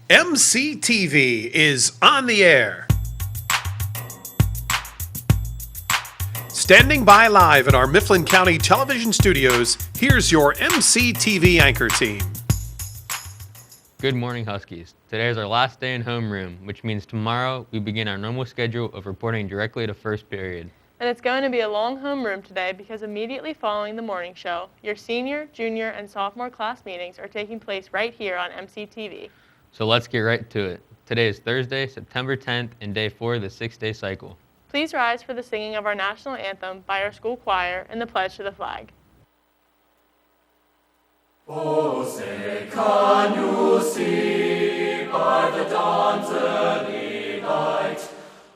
MCTV is on the air. Standing by live in our Mifflin County television studios, here's your MCTV anchor team. Good morning, Huskies. Today is our last day in homeroom, which means tomorrow we begin our normal schedule of reporting directly to first period. And it's going to be a long homeroom today because immediately following the morning show, your senior, junior, and sophomore class meetings are taking place right here on MCTV. So let's get right to it. Today is Thursday, September 10th, and day 4 of the 6-day cycle. Please rise for the singing of our national anthem by our school choir and the pledge to the flag. Oh, say, can you see by the dawn's early light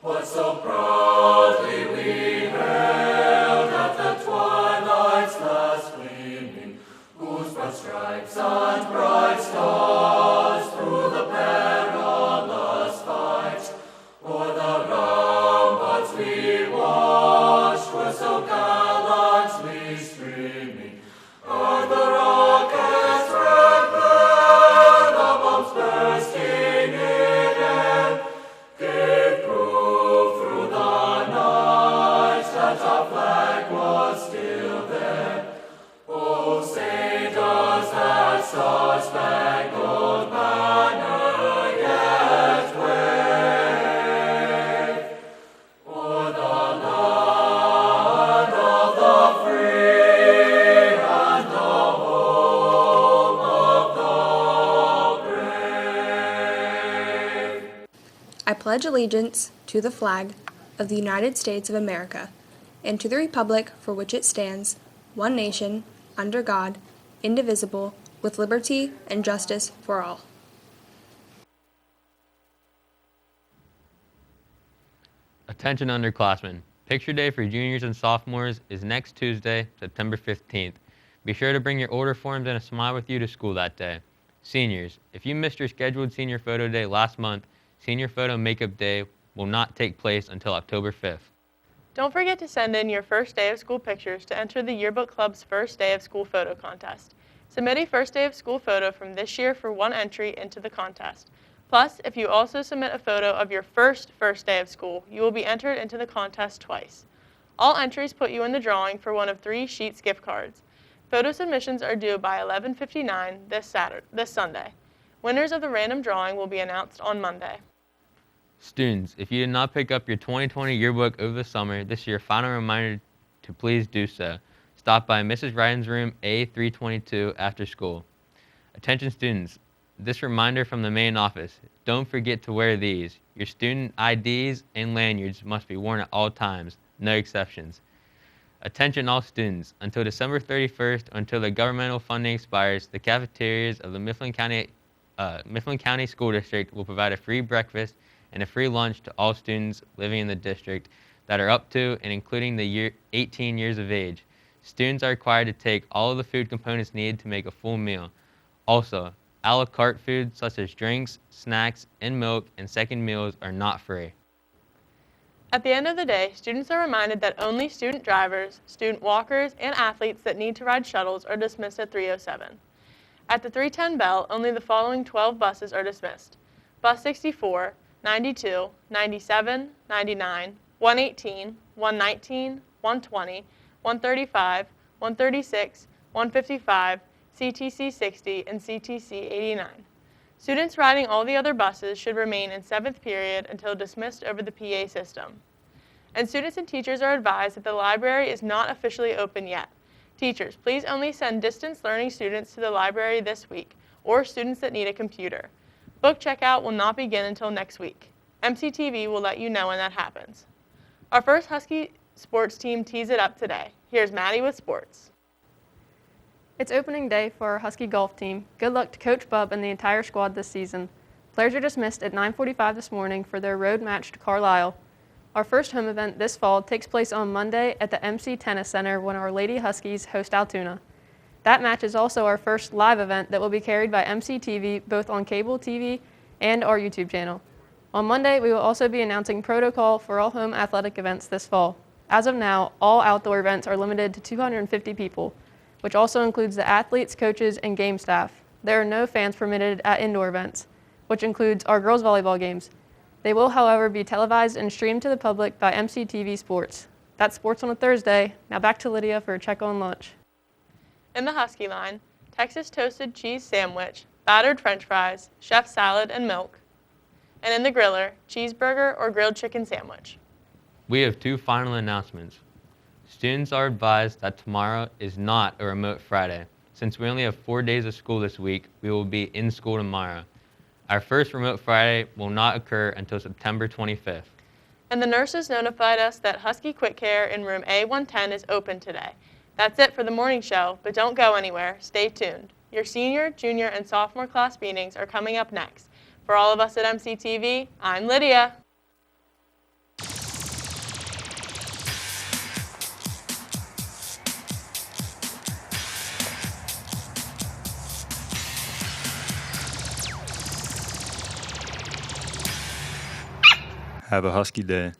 what so proudly we hailed at the twilight's last gleaming, whose broad stripes and bright stars through the perilous fight o'er the ramparts we watched were so gallantly streaming, and the rockets red glare, the bombs bursting in air, gave proof through the night that our flag was still there. Oh, say does that star-spangled banner yet wave o'er the land of the free and the home of the brave? I pledge allegiance to the flag of the United States of America and to the republic for which it stands, one nation, under God, indivisible, with liberty and justice for all. Attention underclassmen. Picture day for juniors and sophomores is next Tuesday, September 15th. Be sure to bring your order forms and a smile with you to school that day. Seniors, if you missed your scheduled senior photo day last month, senior photo makeup day will not take place until October 5th. Don't forget to send in your first day of school pictures to enter the Yearbook Club's first day of school photo contest. Submit a first day of school photo from this year for one entry into the contest. Plus, if you also submit a photo of your first day of school, you will be entered into the contest twice. All entries put you in the drawing for one of 3 Sheets gift cards. Photo submissions are due by 11:59 this Sunday. Winners of the random drawing will be announced on Monday. Students, if you did not pick up your 2020 yearbook over the summer, this is your final reminder to please do so. Stop by Mrs. Ryan's room A322 after school. Attention students, this reminder from the main office, don't forget to wear these. Your student IDs and lanyards must be worn at all times, no exceptions. Attention all students, until December 31st, until the governmental funding expires, the cafeterias of the Mifflin County School District will provide a free breakfast and a free lunch to all students living in the district that are up to and including the year 18 years of age. Students are required to take all of the food components needed to make a full meal. Also, a la carte food such as drinks, snacks, and milk and second meals are not free. At the end of the day, students are reminded that only student drivers, student walkers, and athletes that need to ride shuttles are dismissed at 3:07. At the 3:10 bell, only the following 12 buses are dismissed. Bus 64, 92, 97, 99, 118, 119, 120, 135, 136, 155, CTC 60, and CTC 89. Students riding all the other buses should remain in 7th period until dismissed over the PA system. And students and teachers are advised that the library is not officially open yet. Teachers, please only send distance learning students to the library this week, or students that need a computer. Book checkout will not begin until next week. MCTV will let you know when that happens. Our first Husky sports team tees it up today. Here's Maddie with sports. It's opening day for our Husky golf team. Good luck to Coach Bub and the entire squad this season. Players are dismissed at 9:45 this morning for their road match to Carlisle. Our first home event this fall takes place on Monday at the MC Tennis Center when our Lady Huskies host Altoona. That match is also our first live event that will be carried by MCTV both on cable TV and our YouTube channel. On Monday, we will also be announcing protocol for all home athletic events this fall. As of now, all outdoor events are limited to 250 people, which also includes the athletes, coaches, and game staff. There are no fans permitted at indoor events. which includes our girls' volleyball games. They will, however, be televised and streamed to the public by MCTV Sports. That's sports on a Thursday. Now back to Lydia for a check on lunch. In the Husky line, Texas toasted cheese sandwich, battered french fries, chef salad, and milk. And in the griller, cheeseburger or grilled chicken sandwich. We have two final announcements. Students are advised that tomorrow is not a remote Friday. Since we only have 4 days of school this week, we will be in school tomorrow. Our first remote Friday will not occur until September 25th. And the nurses notified us that Husky Quick Care in room A110 is open today. That's it for the morning show, but don't go anywhere. Stay tuned. Your senior, junior, and sophomore class meetings are coming up next. For all of us at MCTV, I'm Lydia. Have a Husky day.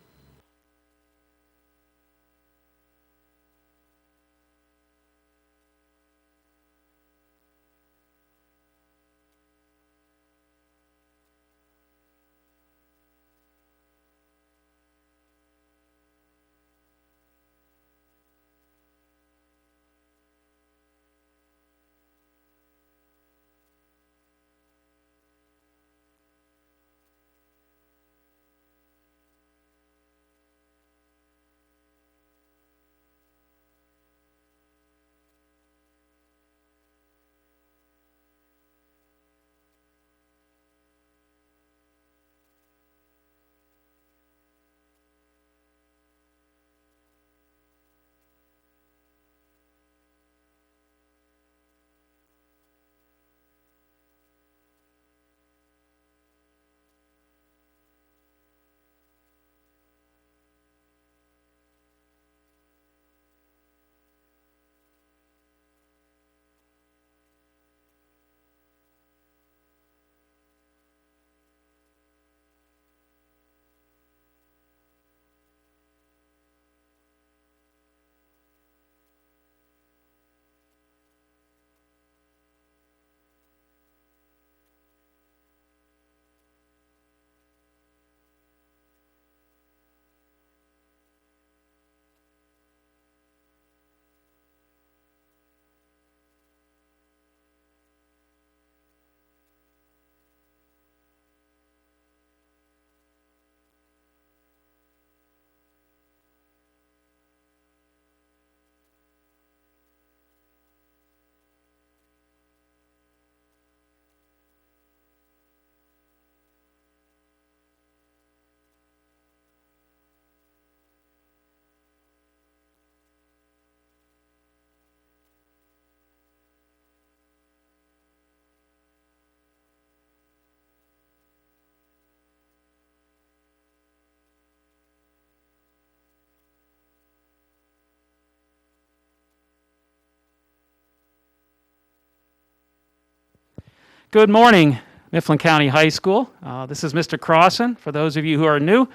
Good morning, Mifflin County High School. This is Mr. Crossan. For those of you who are new,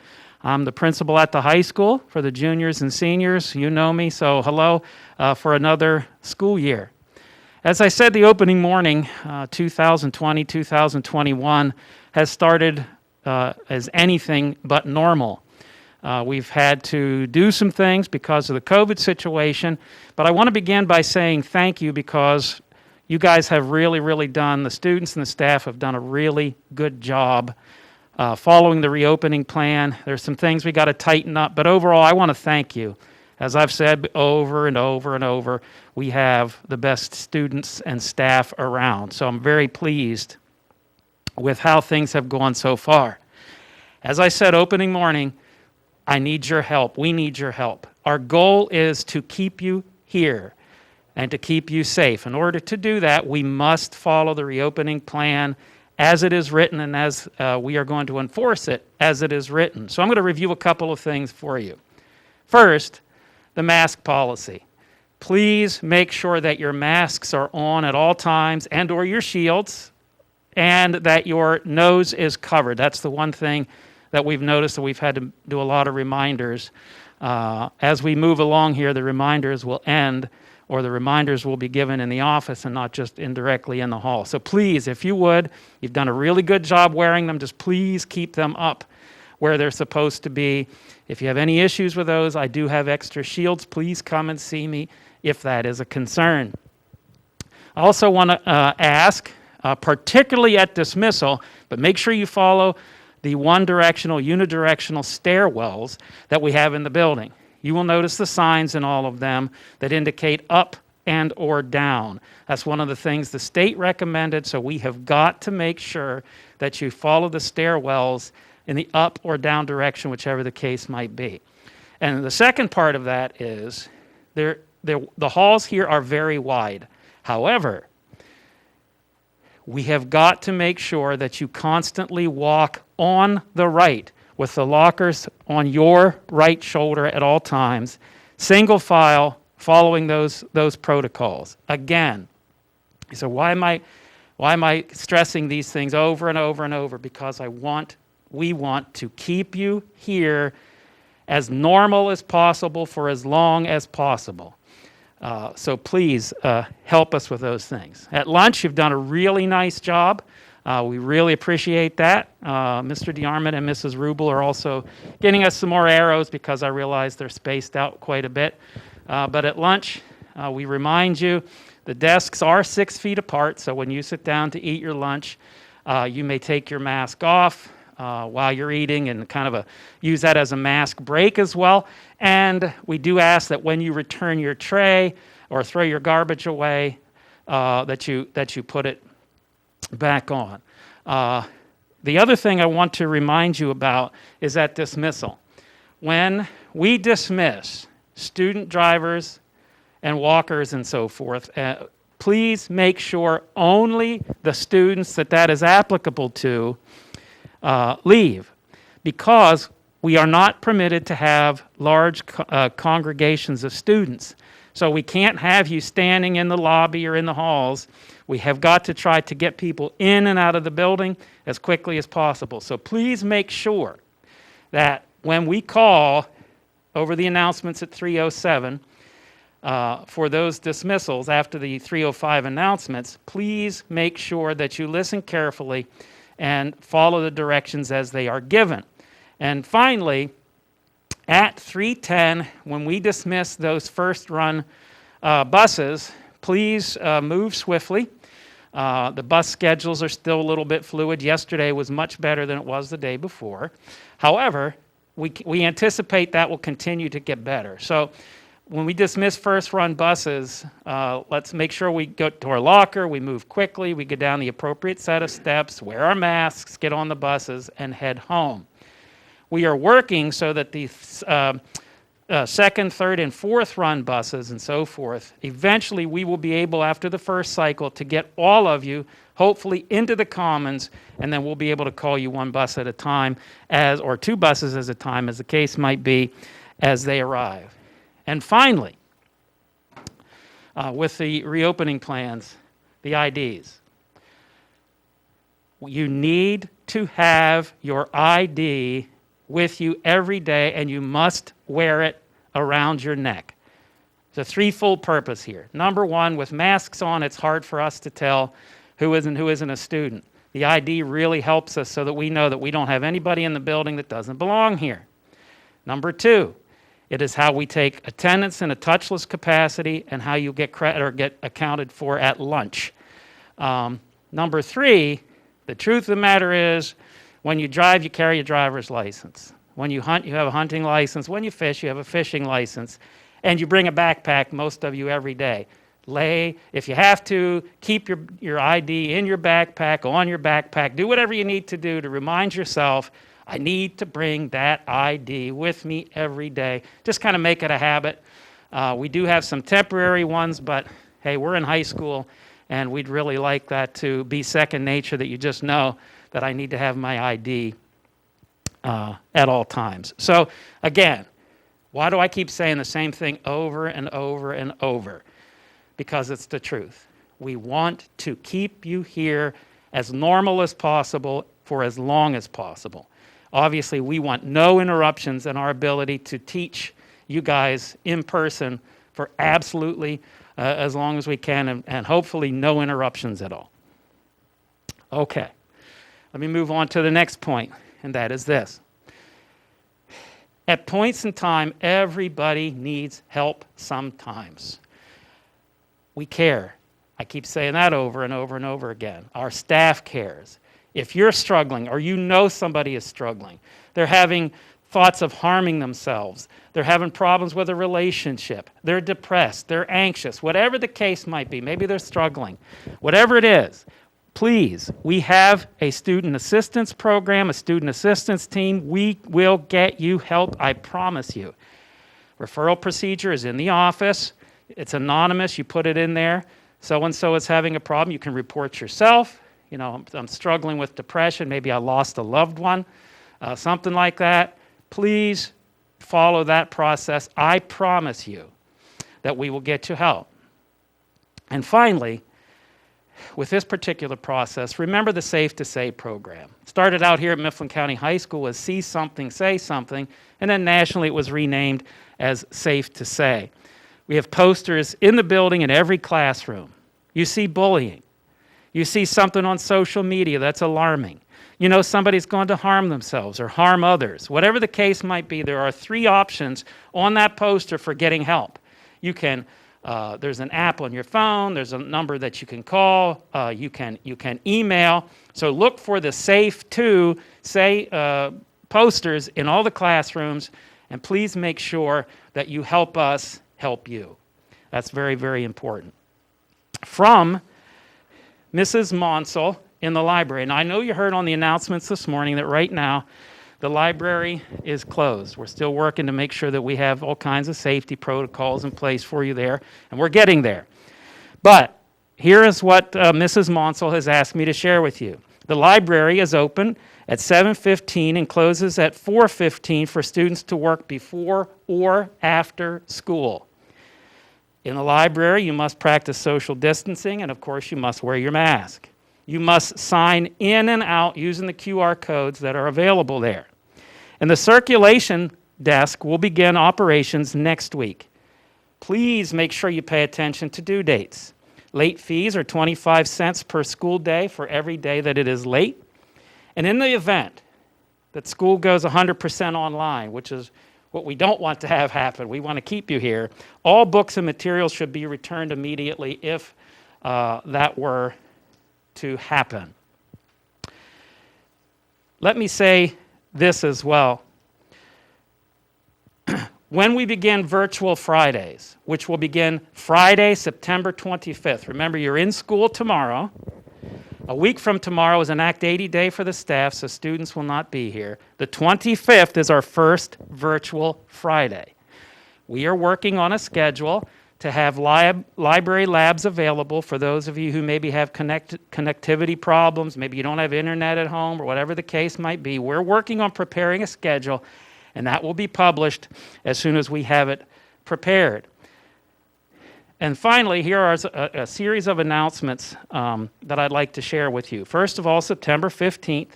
I'm the principal at the high school. For the juniors and seniors, you know me, so hello for another school year. As I said, the opening morning, 2020-2021, has started as anything but normal. We've had to do some things because of the COVID situation, but I want to begin by saying thank you because you guys have really done, the students and the staff have done a really good job following the reopening plan. There's some things we got to tighten up, but overall, I want to thank you. As I've said over and over and over, we have the best students and staff around. So I'm very pleased with how things have gone so far. As I said opening morning, I need your help. We need your help. Our goal is to keep you here and to keep you safe. In order to do that, we must follow the reopening plan as it is written and as we are going to enforce it as it is written. So I'm going to review a couple of things for you. First, the mask policy. Please make sure that your masks are on at all times and or your shields and that your nose is covered. That's the one thing that we've noticed that we've had to do a lot of reminders. As we move along here, the reminders will end or the reminders will be given in the office and not just indirectly in the hall. So please, if you would, you've done a really good job wearing them, just please keep them up where they're supposed to be. If you have any issues with those, I do have extra shields. Please come and see me if that is a concern. I also want to ask, particularly at dismissal, but make sure you follow the one-directional, unidirectional stairwells that we have in the building. You will notice the signs in all of them that indicate up and or down. That's one of the things the state recommended, so we have got to make sure that you follow the stairwells in the up or down direction, whichever the case might be. And the second part of that is the halls here are very wide. However, we have got to make sure that you constantly walk on the right with the lockers on your right shoulder at all times, single file, following those protocols. Again, so why am I stressing these things over and over and over? Because we want to keep you here as normal as possible for as long as possible. So please help us with those things. At lunch, you've done a really nice job. We really appreciate that. Mr. DeArmond and Mrs. Rubel are also getting us some more arrows because I realize they're spaced out quite a bit. But at lunch, we remind you, the desks are 6 feet apart, so when you sit down to eat your lunch, you may take your mask off while you're eating and kind of use that as a mask break as well. And we do ask that when you return your tray or throw your garbage away, that you put it back on. The other thing I want to remind you about is at dismissal. When we dismiss student drivers and walkers and so forth, please make sure only the students that is applicable to leave, because we are not permitted to have large congregations of students. So we can't have you standing in the lobby or in the halls. We have got to try to get people in and out of the building as quickly as possible. So please make sure that when we call over the announcements at 3:07 for those dismissals after the 3:05 announcements, please make sure that you listen carefully and follow the directions as they are given. And finally, at 3:10, when we dismiss those first run buses, please move swiftly. The bus schedules are still a little bit fluid. Yesterday was much better than it was the day before. However, we anticipate that will continue to get better. So when we dismiss first run buses, let's make sure we go to our locker, we move quickly, we go down the appropriate set of steps, wear our masks, get on the buses, and head home. We are working so that the second, third, and fourth run buses and so forth, eventually we will be able, after the first cycle, to get all of you, hopefully, into the commons, and then we'll be able to call you one bus at a time, or two buses at a time, as the case might be, as they arrive. And finally, with the reopening plans, the IDs. You need to have your ID with you every day, and you must wear it around your neck. There's a threefold purpose here. Number one, with masks on, it's hard for us to tell who is and who isn't a student. The ID really helps us so that we know that we don't have anybody in the building that doesn't belong here. Number two, it is how we take attendance in a touchless capacity and how you get credit or get accounted for at lunch. Number three, the truth of the matter is, when you drive, you carry a driver's license. When you hunt, you have a hunting license. When you fish, you have a fishing license. And you bring a backpack, most of you, every day. If you have to, keep your ID in your backpack, on your backpack. Do whatever you need to do to remind yourself, I need to bring that ID with me every day. Just kind of make it a habit. We do have some temporary ones, but hey, we're in high school, and we'd really like that to be second nature, that you just know that I need to have my ID at all times. So again, why do I keep saying the same thing over and over and over? Because it's the truth. We want to keep you here as normal as possible for as long as possible. Obviously, we want no interruptions in our ability to teach you guys in person for absolutely as long as we can, and hopefully no interruptions at all. Okay, let me move on to the next point, and that is this. At points in time, everybody needs help sometimes. We care. I keep saying that over and over and over again. Our staff cares. If you're struggling or you know somebody is struggling, they're having thoughts of harming themselves, they're having problems with a relationship, they're depressed, they're anxious, whatever the case might be, maybe they're struggling, whatever it is, please, we have a student assistance program, a student assistance team. We will get you help, I promise you. Referral procedure is in the office. It's anonymous. You put it in there. So-and-so is having a problem. You can report yourself. You know, I'm struggling with depression. Maybe I lost a loved one, something like that. Please follow that process. I promise you that we will get you help. And finally, with this particular process, remember the Safe to Say program. It started out here at Mifflin County High School as See Something, Say Something, and then nationally it was renamed as Safe to Say. We have posters in the building in every classroom. You see bullying. You see something on social media that's alarming. You know somebody's going to harm themselves or harm others. Whatever the case might be, there are 3 options on that poster for getting help. You can, there's an app on your phone. There's a number that you can call. You can email. So look for the Safe to Say posters in all the classrooms, and please make sure that you help us help you. That's very, very important. From Mrs. Monsell in the library. And I know you heard on the announcements this morning that right now the library is closed. We're still working to make sure that we have all kinds of safety protocols in place for you there, and we're getting there. But here is what Mrs. Monsell has asked me to share with you. The library is open at 7:15 and closes at 4:15 for students to work before or after school. In the library, you must practice social distancing, and of course, you must wear your mask. You must sign in and out using the QR codes that are available there. And the circulation desk will begin operations next week. Please make sure you pay attention to due dates. Late fees are 25 cents per school day for every day that it is late. And in the event that school goes 100% online, which is what we don't want to have happen, we want to keep you here, all books and materials should be returned immediately if that were to happen. Let me say this as well. When we begin virtual Fridays, which will begin Friday, September 25th, remember you're in school tomorrow. A week from tomorrow is an Act 80 day for the staff, so students will not be here. The 25th is our first virtual Friday. We are working on a schedule to have library labs available for those of you who maybe have connectivity problems, maybe you don't have internet at home, or whatever the case might be. We're working on preparing a schedule, and that will be published as soon as we have it prepared. And finally, here are a series of announcements that I'd like to share with you. First of all, September 15th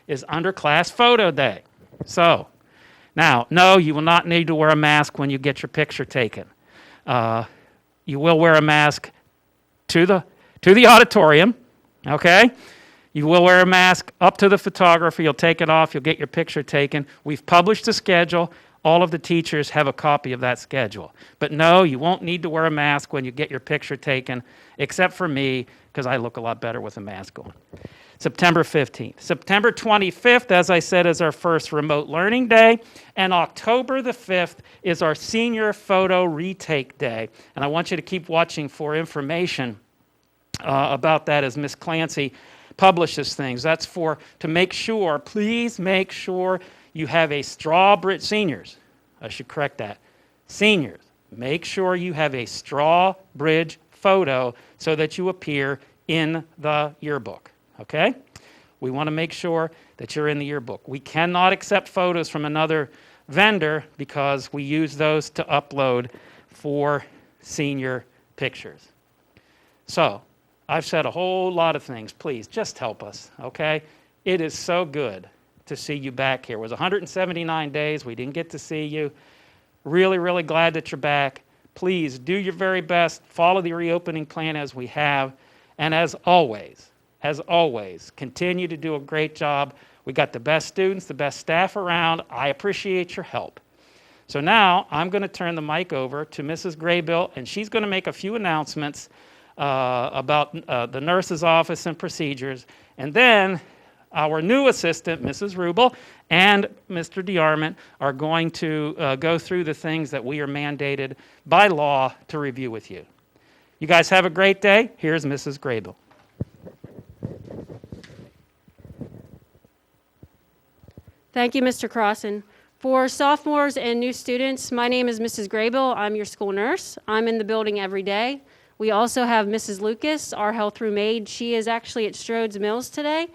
is Underclass Photo Day. So, now, no, you will not need to wear a mask when you get your picture taken. You will wear a mask to the auditorium, okay? You will wear a mask up to the photographer. You'll take it off. You'll get your picture taken. We've published the schedule. All of the teachers have a copy of that schedule. But no, you won't need to wear a mask when you get your picture taken, except for me, because I look a lot better with a mask on. September 15th. September 25th, as I said, is our first remote learning day, and October the 5th is our senior photo retake day. And I want you to keep watching for information about that as Miss Clancy publishes things. That's to make sure, please make sure you have a Strawbridge, seniors, I should correct that, seniors, make sure you have a Strawbridge photo so that you appear in the yearbook, okay? We want to make sure that you're in the yearbook. We cannot accept photos from another vendor because we use those to upload for senior pictures. So, I've said a whole lot of things. Please, just help us, okay? It is so good to see you back here. It was 179 days. We didn't get to see you. Really, really glad that you're back. please do your very best, follow the reopening plan as we have, and as always, continue to do a great job. We got the best students, the best staff around. I appreciate your help. So now I'm going to turn the mic over to Mrs. Graybill, and she's going to make a few announcements about the nurse's office and procedures. And then our new assistant, Mrs. Rubel, and Mr. DeArmond are going to go through the things that we are mandated by law to review with you. You guys have a great day. Here's Mrs. Graybill. Thank you, Mr. Crossan. For sophomores and new students, my name is Mrs. Graybill. I'm your school nurse. I'm in the building every day. We also have Mrs. Lucas, our health room aide. She is actually at Strode's Mills today.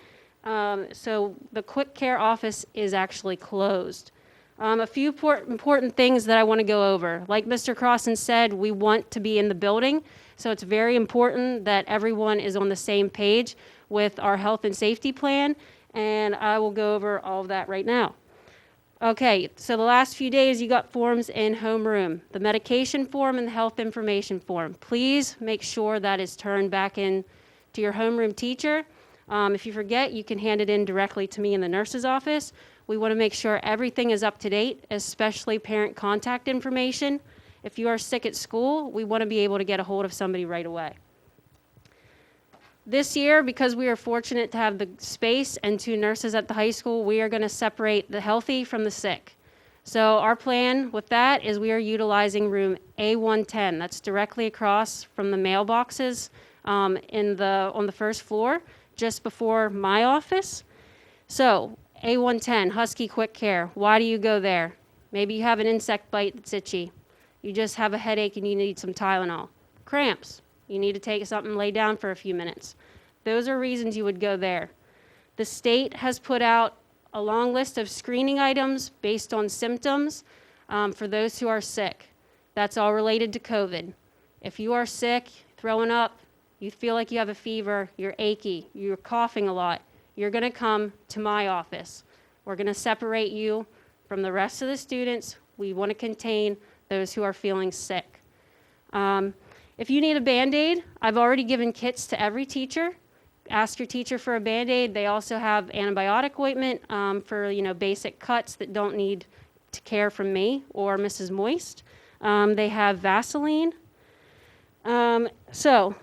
So the quick care office is actually closed. A few important things that I want to go over. Like Mr. Crossan said, we want to be in the building, so it's very important that everyone is on the same page with our health and safety plan, and I will go over all of that right now. Okay, so the last few days you got forms in homeroom, the medication form and the health information form. Please make sure that is turned back in to your homeroom teacher. If you forget, you can hand it in directly to me in the nurse's office. We want to make sure everything is up to date, especially parent contact information. If you are sick at school, we want to be able to get a hold of somebody right away. This year, because we are fortunate to have the space and 2 nurses at the high school, we are going to separate the healthy from the sick. So our plan with that is we are utilizing room A110. That's directly across from the mailboxes on the first floor, just before my office. So A110, Husky Quick Care. Why do you go there? Maybe you have an insect bite that's itchy. You just have a headache and you need some Tylenol. Cramps. You need to take something, lay down for a few minutes. Those are reasons you would go there. The state has put out a long list of screening items based on symptoms for those who are sick. That's all related to COVID. If you are sick, throwing up, you feel like you have a fever, you're achy, you're coughing a lot, you're going to come to my office. We're going to separate you from the rest of the students. We want to contain those who are feeling sick. If you need a Band-Aid, I've already given kits to every teacher. Ask your teacher for a Band-Aid. They also have antibiotic ointment for basic cuts that don't need to care from me or Mrs. Moist. They have Vaseline. So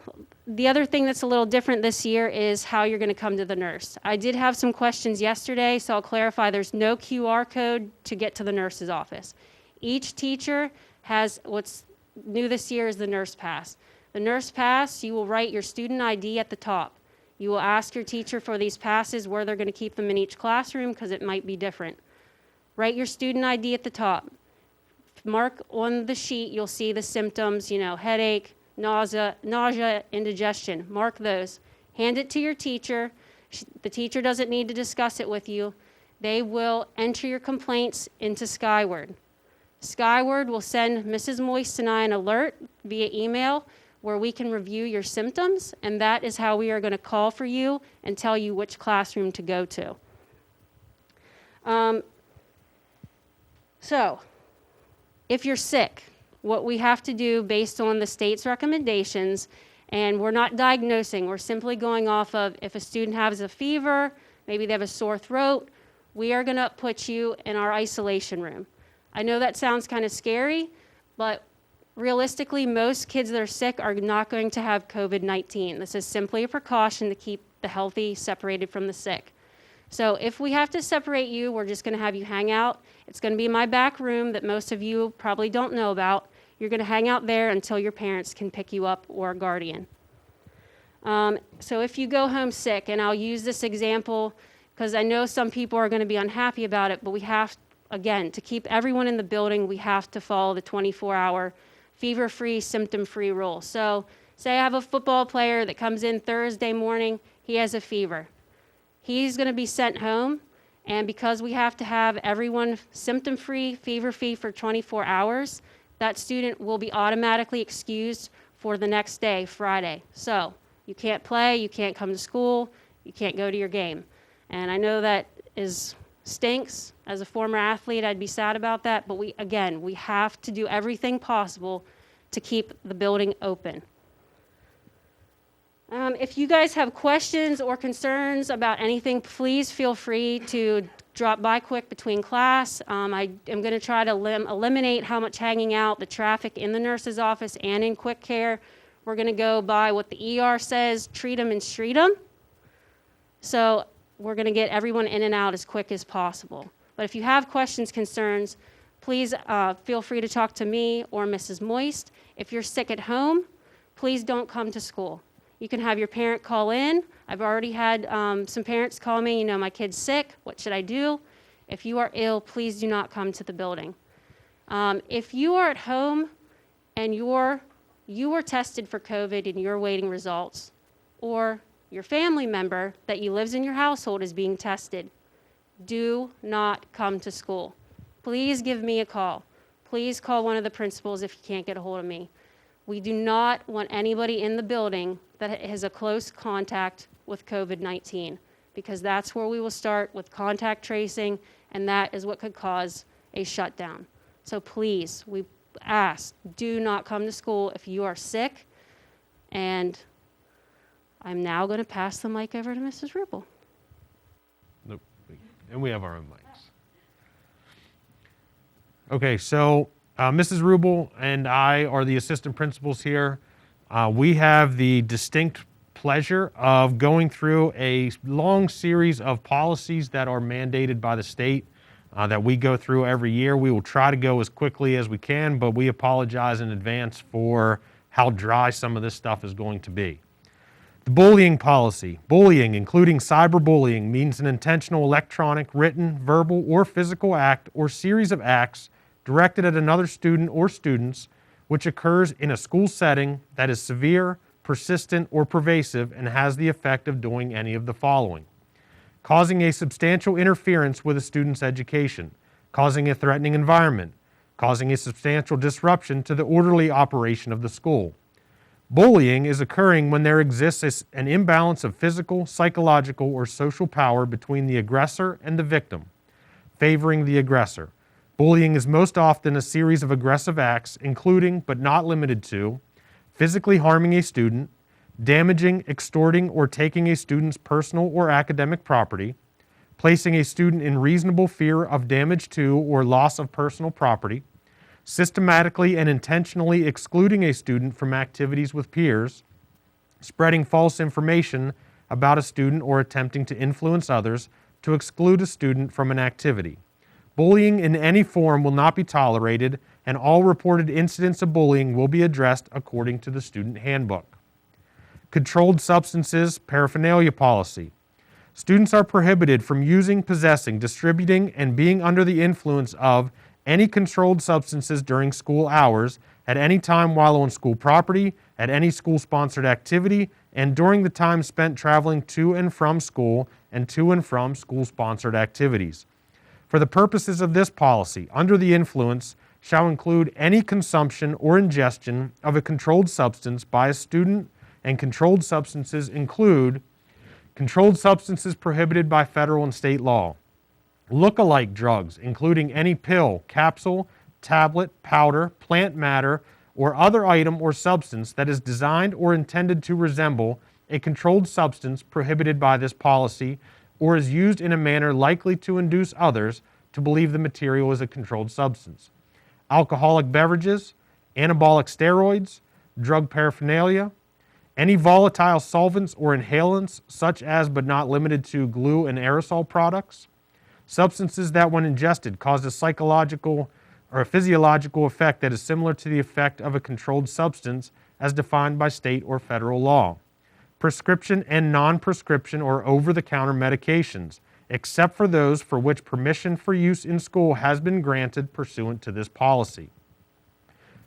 the other thing that's a little different this year is how you're going to come to the nurse. I did have some questions yesterday, so I'll clarify. There's no QR code to get to the nurse's office. Each teacher has what's new this year is the nurse pass. The nurse pass, you will write your student ID at the top. You will ask your teacher for these passes, where they're going to keep them in each classroom, because it might be different. Write your student ID at the top. Mark on the sheet, you'll see the symptoms, headache, nausea, indigestion. Mark those. Hand it to your teacher. The teacher doesn't need to discuss it with you. They will enter your complaints into Skyward. Skyward will send Mrs. Moist and I an alert via email where we can review your symptoms, and that is how we are going to call for you and tell you which classroom to go to. So, if you're sick, what we have to do based on the state's recommendations, and we're not diagnosing, we're simply going off of if a student has a fever, maybe they have a sore throat, we are going to put you in our isolation room. I know that sounds kind of scary, but realistically, most kids that are sick are not going to have COVID-19. This is simply a precaution to keep the healthy separated from the sick. So if we have to separate you, we're just going to have you hang out. It's going to be my back room that most of you probably don't know about. You're going to hang out there until your parents can pick you up or a guardian. So if you go home sick, and I'll use this example because I know some people are going to be unhappy about it, but we have, again, to keep everyone in the building, we have to follow the 24-hour fever-free, symptom-free rule. So say I have a football player that comes in Thursday morning, he has a fever. He's going to be sent home, and because we have to have everyone symptom-free, fever-free for 24 hours, that student will be automatically excused for the next day, Friday. So you can't play, you can't come to school, you can't go to your game. And I know that stinks. As a former athlete, I'd be sad about that, but we have to do everything possible to keep the building open. If you guys have questions or concerns about anything, please feel free to drop by quick between class. I am going to try to eliminate how much hanging out, the traffic in the nurse's office and in quick care. We're going to go by what the ER says, treat them and street them. So we're going to get everyone in and out as quick as possible. But if you have questions, concerns, please feel free to talk to me or Mrs. Moist. If you're sick at home, please don't come to school. You can have your parent call in. I've already had some parents call me, my kid's sick, what should I do? If you are ill, please do not come to the building. If you are at home and you were tested for COVID and you're waiting results, or your family member that you lives in your household is being tested, do not come to school. Please give me a call. Please call one of the principals if you can't get a hold of me. We do not want anybody in the building that has a close contact with COVID-19, because that's where we will start with contact tracing, and that is what could cause a shutdown. So please, we ask, do not come to school if you are sick. And I'm now going to pass the mic over to Mrs. Rupel. Nope. And we have our own mics. Okay, so Mrs. Rubel and I are the assistant principals here. We have the distinct pleasure of going through a long series of policies that are mandated by the state that we go through every year. We will try to go as quickly as we can, but we apologize in advance for how dry some of this stuff is going to be. The bullying policy. Bullying, including cyberbullying, means an intentional electronic, written, verbal, or physical act or series of acts directed at another student or students which occurs in a school setting that is severe, persistent, or pervasive and has the effect of doing any of the following: causing a substantial interference with a student's education, causing a threatening environment, causing a substantial disruption to the orderly operation of the school. Bullying is occurring when there exists an imbalance of physical, psychological, or social power between the aggressor and the victim, favoring the aggressor. Bullying is most often a series of aggressive acts, including, but not limited to, physically harming a student, damaging, extorting, or taking a student's personal or academic property, placing a student in reasonable fear of damage to or loss of personal property, systematically and intentionally excluding a student from activities with peers, spreading false information about a student or attempting to influence others to exclude a student from an activity. Bullying in any form will not be tolerated, and all reported incidents of bullying will be addressed according to the student handbook. Controlled substances paraphernalia policy. Students are prohibited from using, possessing, distributing, and being under the influence of any controlled substances during school hours, at any time while on school property, at any school-sponsored activity, and during the time spent traveling to and from school and to and from school-sponsored activities. For the purposes of this policy, under the influence shall include any consumption or ingestion of a controlled substance by a student, and controlled substances include controlled substances prohibited by federal and state law, look-alike drugs, including any pill, capsule, tablet, powder, plant matter, or other item or substance that is designed or intended to resemble a controlled substance prohibited by this policy, or is used in a manner likely to induce others to believe the material is a controlled substance. Alcoholic beverages, anabolic steroids, drug paraphernalia, any volatile solvents or inhalants such as but not limited to glue and aerosol products, substances that when ingested cause a psychological or a physiological effect that is similar to the effect of a controlled substance as defined by state or federal law, prescription and non-prescription or over-the-counter medications, except for those for which permission for use in school has been granted pursuant to this policy.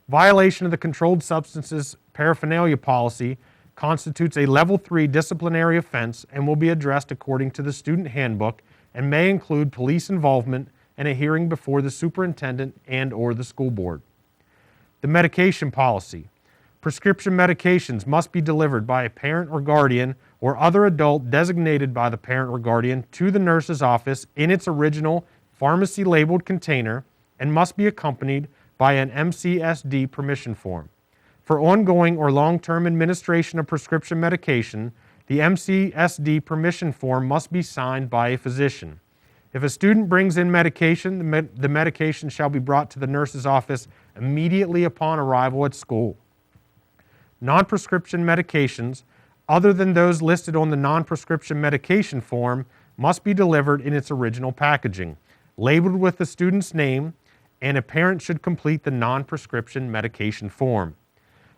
Violation of the Controlled Substances Paraphernalia Policy constitutes a Level 3 disciplinary offense and will be addressed according to the student handbook and may include police involvement and a hearing before the superintendent and/or the school board. The Medication Policy. Prescription medications must be delivered by a parent or guardian or other adult designated by the parent or guardian to the nurse's office in its original pharmacy-labeled container and must be accompanied by an MCSD permission form. For ongoing or long-term administration of prescription medication, the MCSD permission form must be signed by a physician. If a student brings in medication, the medication shall be brought to the nurse's office immediately upon arrival at school. Non-prescription medications, other than those listed on the non-prescription medication form, must be delivered in its original packaging, labeled with the student's name, and a parent should complete the non-prescription medication form.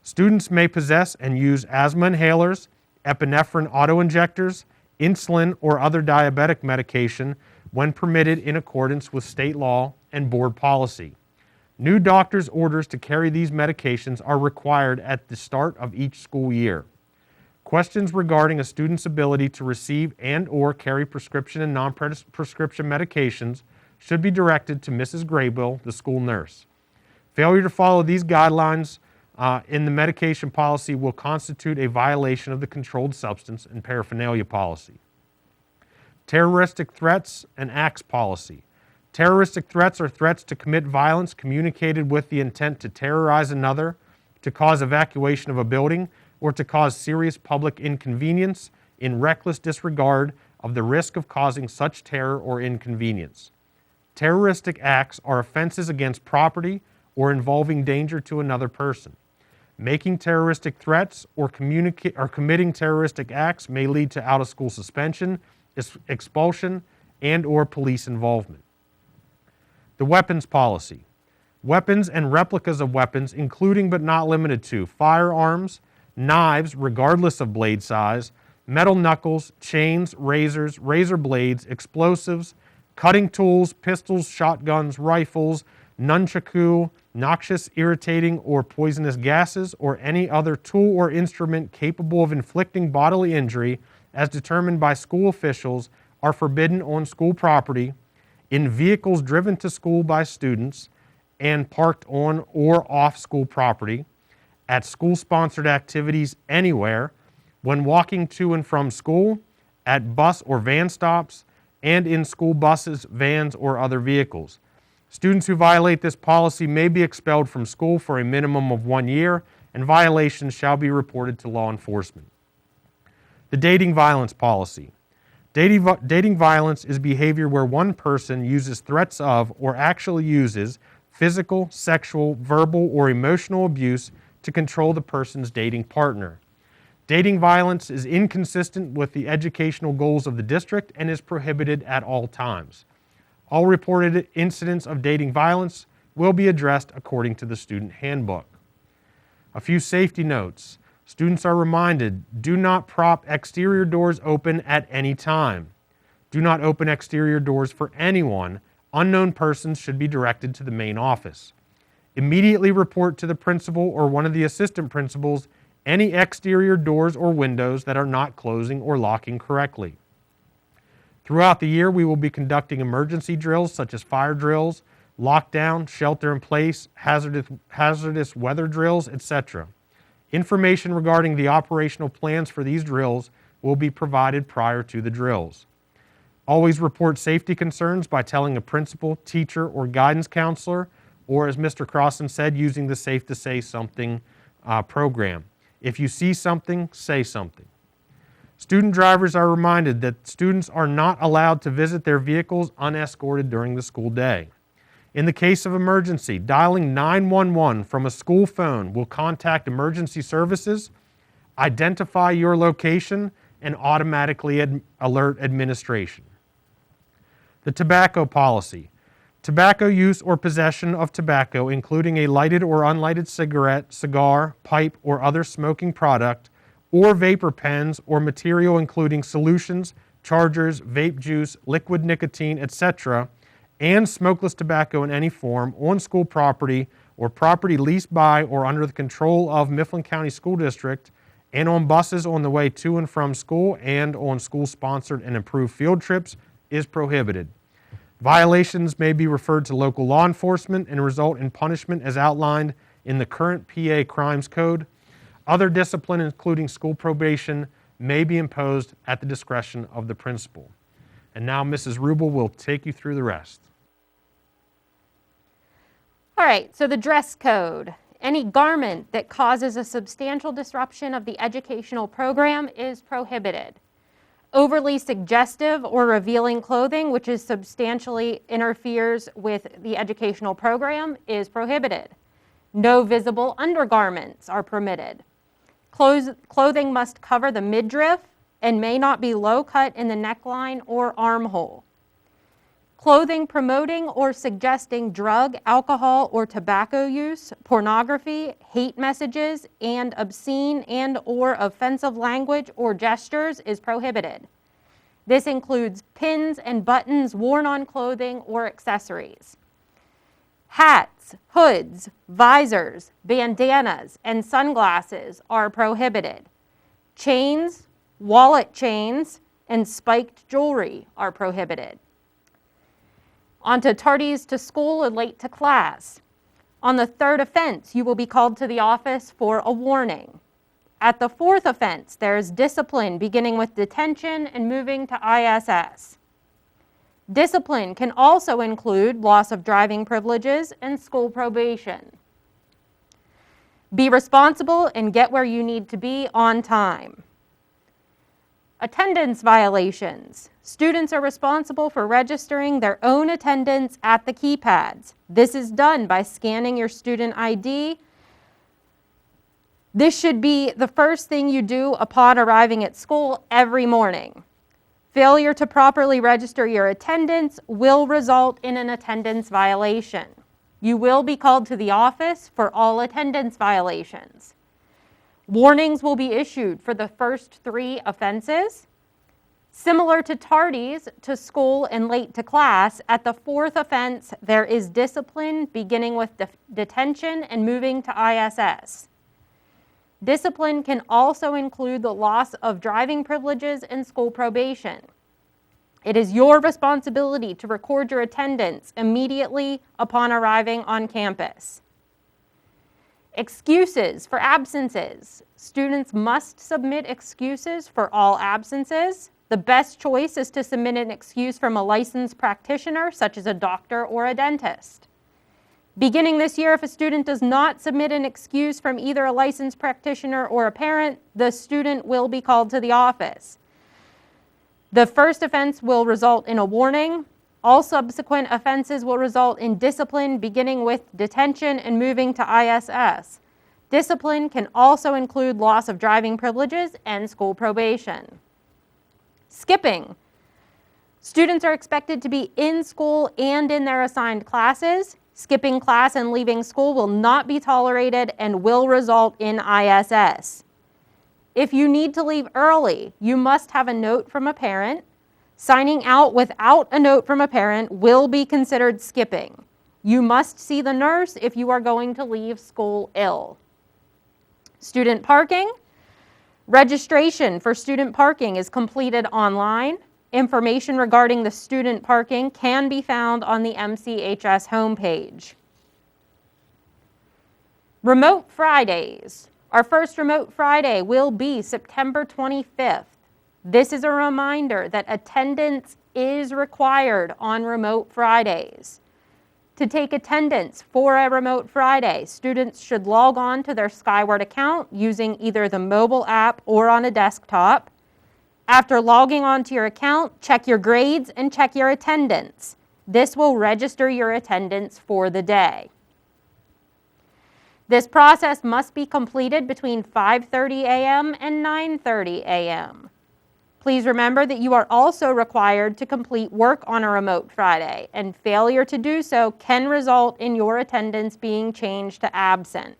Students may possess and use asthma inhalers, epinephrine autoinjectors, insulin, or other diabetic medication when permitted in accordance with state law and board policy. New doctor's orders to carry these medications are required at the start of each school year. Questions regarding a student's ability to receive and/or carry prescription and non-prescription medications should be directed to Mrs. Graybill, the school nurse. Failure to follow these guidelines in the medication policy will constitute a violation of the Controlled Substance and Paraphernalia policy. Terroristic threats and acts policy. Terroristic threats are threats to commit violence communicated with the intent to terrorize another, to cause evacuation of a building, or to cause serious public inconvenience in reckless disregard of the risk of causing such terror or inconvenience. Terroristic acts are offenses against property or involving danger to another person. Making terroristic threats or committing terroristic acts may lead to out-of-school suspension, expulsion, and/or police involvement. The weapons policy. Weapons and replicas of weapons, including but not limited to firearms, knives, regardless of blade size, metal knuckles, chains, razors, razor blades, explosives, cutting tools, pistols, shotguns, rifles, nunchaku, noxious, irritating, or poisonous gases, or any other tool or instrument capable of inflicting bodily injury as determined by school officials are forbidden on school property, in vehicles driven to school by students and parked on or off school property, at school-sponsored activities anywhere, when walking to and from school, at bus or van stops, and in school buses, vans, or other vehicles. Students who violate this policy may be expelled from school for a minimum of 1 year, and violations shall be reported to law enforcement. The dating violence policy. Dating violence is behavior where one person uses threats of or actually uses physical, sexual, verbal, or emotional abuse to control the person's dating partner. Dating violence is inconsistent with the educational goals of the district and is prohibited at all times. All reported incidents of dating violence will be addressed according to the student handbook. A few safety notes. Students are reminded, do not prop exterior doors open at any time. Do not open exterior doors for anyone. Unknown persons should be directed to the main office. Immediately report to the principal or one of the assistant principals any exterior doors or windows that are not closing or locking correctly. Throughout the year, we will be conducting emergency drills such as fire drills, lockdown, shelter in place, hazardous weather drills, etc. Information regarding the operational plans for these drills will be provided prior to the drills. Always report safety concerns by telling a principal, teacher, or guidance counselor, or as Mr. Crossan said, using the Safe to Say Something program. If you see something, say something. Student drivers are reminded that students are not allowed to visit their vehicles unescorted during the school day. In the case of emergency, dialing 911 from a school phone will contact emergency services, identify your location, and automatically alert administration. The tobacco policy. Tobacco use or possession of tobacco, including a lighted or unlighted cigarette, cigar, pipe, or other smoking product, or vapor pens or material including solutions, chargers, vape juice, liquid nicotine, etc., and smokeless tobacco in any form on school property or property leased by or under the control of Mifflin County School District, and on buses on the way to and from school and on school-sponsored and approved field trips is prohibited. Violations may be referred to local law enforcement and result in punishment as outlined in the current PA Crimes Code. Other discipline, including school probation, may be imposed at the discretion of the principal. And now Mrs. Rubel will take you through the rest. All right, so the dress code. Any garment that causes a substantial disruption of the educational program is prohibited. Overly suggestive or revealing clothing, which is substantially interferes with the educational program, is prohibited. No visible undergarments are permitted. Clothing must cover the midriff and may not be low cut in the neckline or armhole. Clothing promoting or suggesting drug, alcohol, or tobacco use, pornography, hate messages, and obscene and or offensive language or gestures is prohibited. This includes pins and buttons worn on clothing or accessories. Hats, hoods, visors, bandanas, and sunglasses are prohibited. Chains, wallet chains, and spiked jewelry are prohibited. On to tardies to school and late to class. On the third offense, you will be called to the office for a warning. At the fourth offense, there is discipline beginning with detention and moving to ISS. Discipline can also include loss of driving privileges and school probation. Be responsible and get where you need to be on time. Attendance violations. Students are responsible for registering their own attendance at the keypads. This is done by scanning your student ID. This should be the first thing you do upon arriving at school every morning. Failure to properly register your attendance will result in an attendance violation. You will be called to the office for all attendance violations. Warnings will be issued for the first 3 offenses. Similar to tardies to school and late to class, at the 4th offense, there is discipline beginning with detention and moving to ISS. Discipline can also include the loss of driving privileges and school probation. It is your responsibility to record your attendance immediately upon arriving on campus. Excuses for absences. Students must submit excuses for all absences. The best choice is to submit an excuse from a licensed practitioner, such as a doctor or a dentist. Beginning this year, if a student does not submit an excuse from either a licensed practitioner or a parent, the student will be called to the office. The first offense will result in a warning. All subsequent offenses will result in discipline, beginning with detention and moving to ISS. Discipline can also include loss of driving privileges and school probation. Skipping. Students are expected to be in school and in their assigned classes. Skipping class and leaving school will not be tolerated and will result in ISS. If you need to leave early, you must have a note from a parent. Signing out without a note from a parent will be considered skipping. You must see the nurse if you are going to leave school ill. Student parking. Registration for student parking is completed online. Information regarding the student parking can be found on the MCHS homepage. Remote Fridays. Our first Remote Friday will be September 25th. This is a reminder that attendance is required on Remote Fridays. To take attendance for a Remote Friday, students should log on to their Skyward account using either the mobile app or on a desktop. After logging on to your account, check your grades and check your attendance. This will register your attendance for the day. This process must be completed between 5:30 a.m. and 9:30 a.m. Please remember that you are also required to complete work on a Remote Friday, and failure to do so can result in your attendance being changed to absent.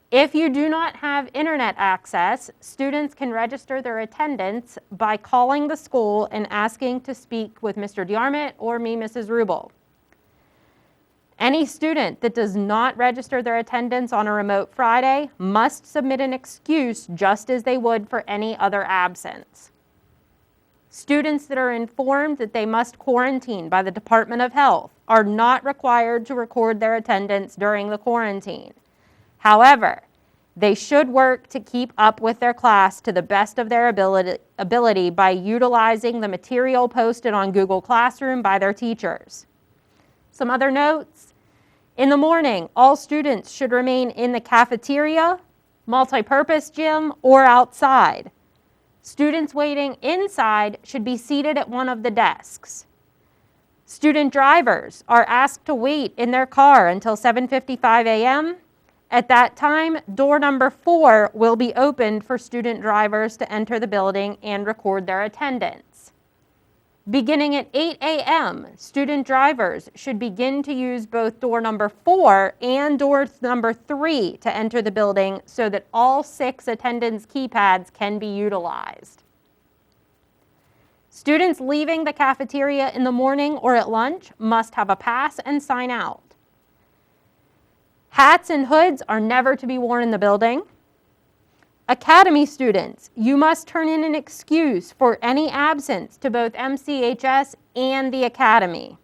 If you do not have internet access, students can register their attendance by calling the school and asking to speak with Mr. Diarmid or me, Mrs. Rubel. Any student that does not register their attendance on a Remote Friday must submit an excuse just as they would for any other absence. Students that are informed that they must quarantine by the Department of Health are not required to record their attendance during the quarantine. However, they should work to keep up with their class to the best of their ability by utilizing the material posted on Google Classroom by their teachers. Some other notes. In the morning, all students should remain in the cafeteria, multipurpose gym, or outside. Students waiting inside should be seated at one of the desks. Student drivers are asked to wait in their car until 7:55 a.m. At that time, door number 4 will be opened for student drivers to enter the building and record their attendance. Beginning at 8 a.m., student drivers should begin to use both door number 4 and door number 3 to enter the building so that all 6 attendance keypads can be utilized. Students leaving the cafeteria in the morning or at lunch must have a pass and sign out. Hats and hoods are never to be worn in the building. Academy students, you must turn in an excuse for any absence to both MCHS and the Academy.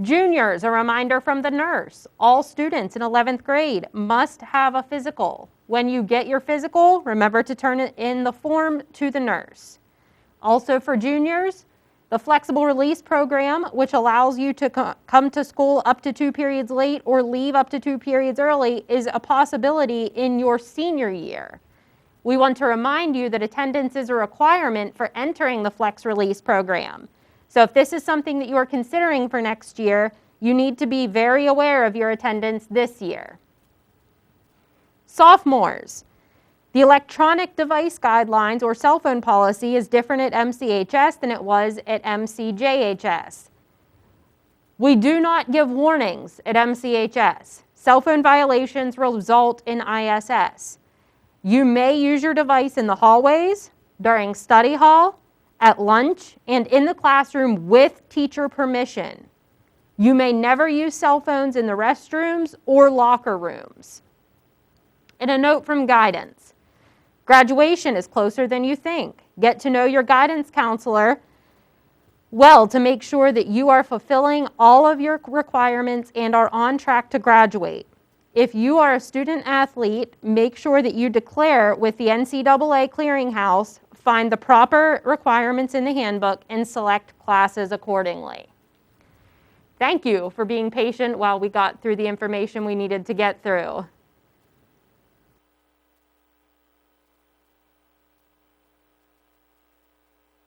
Juniors, a reminder from the nurse, all students in 11th grade must have a physical. When you get your physical, remember to turn it in the form to the nurse. Also for juniors, the flexible release program, which allows you to come to school up to 2 periods late or leave up to 2 periods early, is a possibility in your senior year. We want to remind you that attendance is a requirement for entering the flex release program. So if this is something that you are considering for next year, you need to be very aware of your attendance this year. Sophomores, the electronic device guidelines or cell phone policy is different at MCHS than it was at MCJHS. We do not give warnings at MCHS. Cell phone violations result in ISS. You may use your device in the hallways, during study hall, at lunch, and in the classroom with teacher permission. You may never use cell phones in the restrooms or locker rooms. And a note from guidance. Graduation is closer than you think. Get to know your guidance counselor well to make sure that you are fulfilling all of your requirements and are on track to graduate. If you are a student athlete, make sure that you declare with the NCAA clearinghouse, find the proper requirements in the handbook, and select classes accordingly. Thank you for being patient while we got through the information we needed to get through.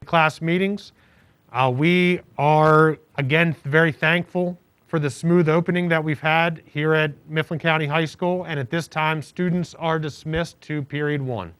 Class meetings. We are, again, very thankful for the smooth opening that we've had here at Mifflin County High School, and at this time, students are dismissed to period 1.